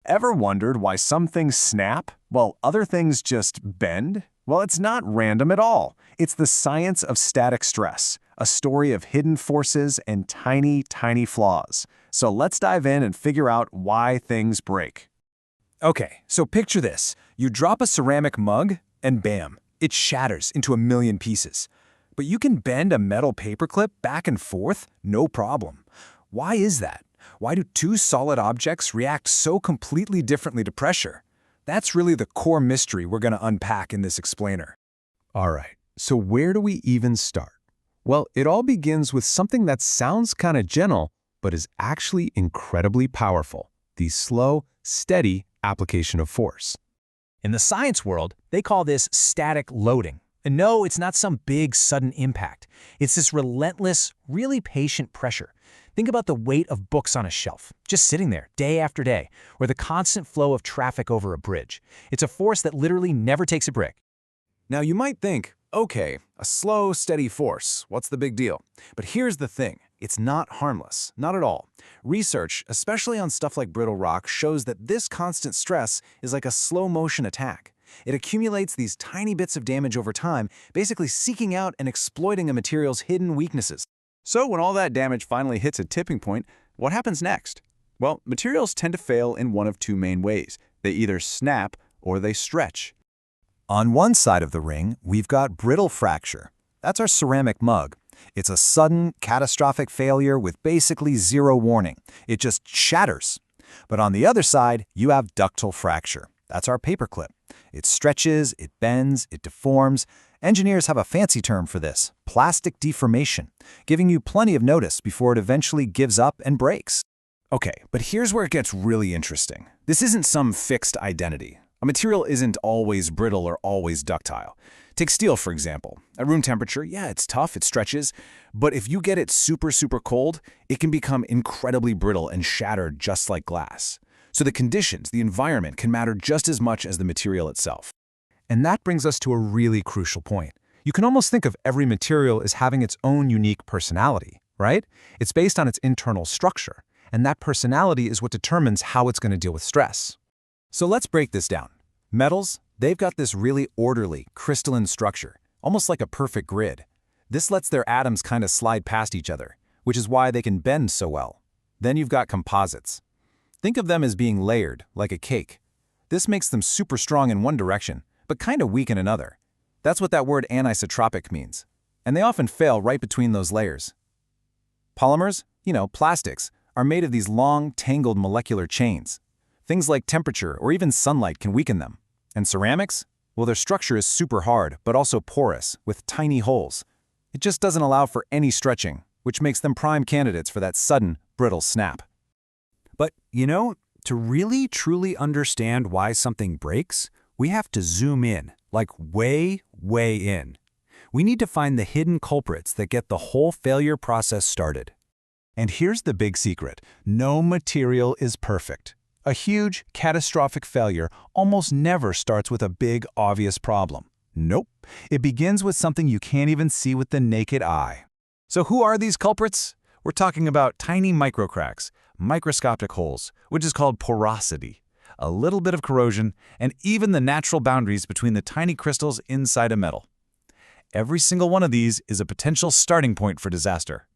Ever wondered why some things snap while other things just bend? Well, it's not random at all. It's the science of static stress, a story of hidden forces and tiny, tiny flaws. So let's dive in and figure out why things break. Okay, so picture this. You drop a ceramic mug, and bam, it shatters into a million pieces. But you can bend a metal paperclip back and forth, no problem. Why is that? Why do two solid objects react so completely differently to pressure? That's really the core mystery we're going to unpack in this explainer. All right, so where do we even start? Well, it all begins with something that sounds kind of gentle, but is actually incredibly powerful: the slow, steady application of force. In the science world, they call this static loading. And no, it's not some big, sudden impact. It's this relentless, really patient pressure. Think about the weight of books on a shelf, just sitting there day after day, or the constant flow of traffic over a bridge. It's a force that literally never takes a break. Now you might think, okay, a slow, steady force, what's the big deal? But here's the thing, it's not harmless, not at all. Research, especially on stuff like brittle rock, shows that this constant stress is like a slow-motion attack. It accumulates these tiny bits of damage over time, basically seeking out and exploiting a material's hidden weaknesses. So when all that damage finally hits a tipping point, what happens next? Well, materials tend to fail in one of two main ways. They either snap or they stretch. On one side of the ring, we've got brittle fracture. That's our ceramic mug. It's a sudden, catastrophic failure with basically zero warning. It just shatters. But on the other side, you have ductile fracture. That's our paperclip. It stretches, it bends, it deforms. Engineers have a fancy term for this: plastic deformation, giving you plenty of notice before it eventually gives up and breaks. Okay, but here's where it gets really interesting. This isn't some fixed identity. A material isn't always brittle or always ductile. Take steel, for example. At room temperature, yeah, it's tough, it stretches, but if you get it super, super cold, it can become incredibly brittle and shatter just like glass. So the conditions, the environment, can matter just as much as the material itself. And that brings us to a really crucial point. You can almost think of every material as having its own unique personality, right? It's based on its internal structure, and that personality is what determines how it's going to deal with stress. So let's break this down. Metals, they've got this really orderly, crystalline structure, almost like a perfect grid. This lets their atoms kind of slide past each other, which is why they can bend so well. Then you've got composites. Think of them as being layered, like a cake. This makes them super strong in one direction, but kind of weak in another. That's what that word anisotropic means. And they often fail right between those layers. Polymers, plastics, are made of these long, tangled molecular chains. Things like temperature or even sunlight can weaken them. And ceramics? Well, their structure is super hard, but also porous, with tiny holes. It just doesn't allow for any stretching, which makes them prime candidates for that sudden, brittle snap. But, to really truly understand why something breaks, we have to zoom in, like way, way in. We need to find the hidden culprits that get the whole failure process started. And here's the big secret: no material is perfect. A huge, catastrophic failure almost never starts with a big, obvious problem. Nope. It begins with something you can't even see with the naked eye. So who are these culprits? We're talking about tiny microcracks, microscopic holes, which is called porosity, a little bit of corrosion, and even the natural boundaries between the tiny crystals inside a metal. Every single one of these is a potential starting point for disaster.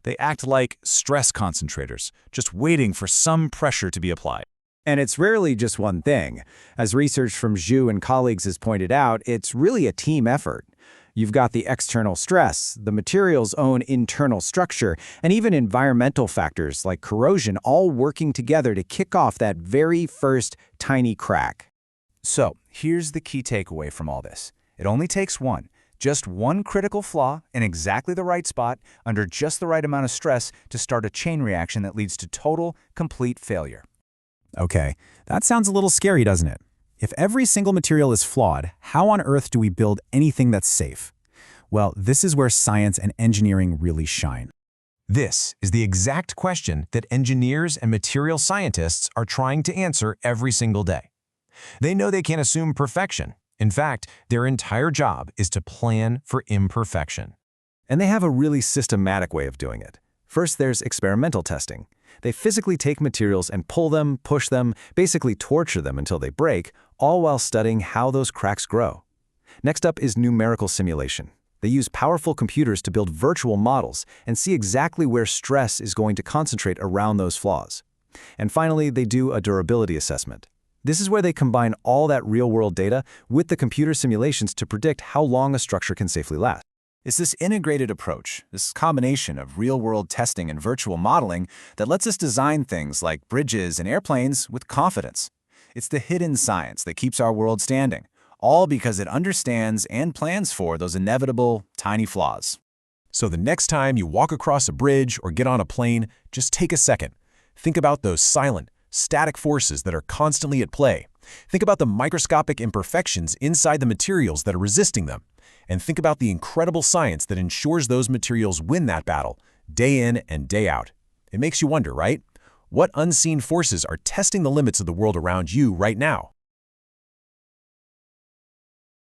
They act like stress concentrators, just waiting for some pressure to be applied. And it's rarely just one thing. As research from Zhu and colleagues has pointed out, it's really a team effort. You've got the external stress, the material's own internal structure, and even environmental factors like corrosion all working together to kick off that very first tiny crack. So, here's the key takeaway from all this. It only takes just one critical flaw in exactly the right spot under just the right amount of stress to start a chain reaction that leads to total, complete failure. Okay, that sounds a little scary, doesn't it? If every single material is flawed, how on earth do we build anything that's safe? Well, this is where science and engineering really shine. This is the exact question that engineers and material scientists are trying to answer every single day. They know they can't assume perfection. In fact, their entire job is to plan for imperfection. And they have a really systematic way of doing it. First, there's experimental testing. They physically take materials and pull them, push them, basically torture them until they break, all while studying how those cracks grow. Next up is numerical simulation. They use powerful computers to build virtual models and see exactly where stress is going to concentrate around those flaws. And finally, they do a durability assessment. This is where they combine all that real-world data with the computer simulations to predict how long a structure can safely last. It's this integrated approach, this combination of real-world testing and virtual modeling that lets us design things like bridges and airplanes with confidence. It's the hidden science that keeps our world standing, all because it understands and plans for those inevitable, tiny flaws. So the next time you walk across a bridge or get on a plane, just take a second. Think about those silent, static forces that are constantly at play. Think about the microscopic imperfections inside the materials that are resisting them. And think about the incredible science that ensures those materials win that battle, day in and day out. It makes you wonder, right? What unseen forces are testing the limits of the world around you right now?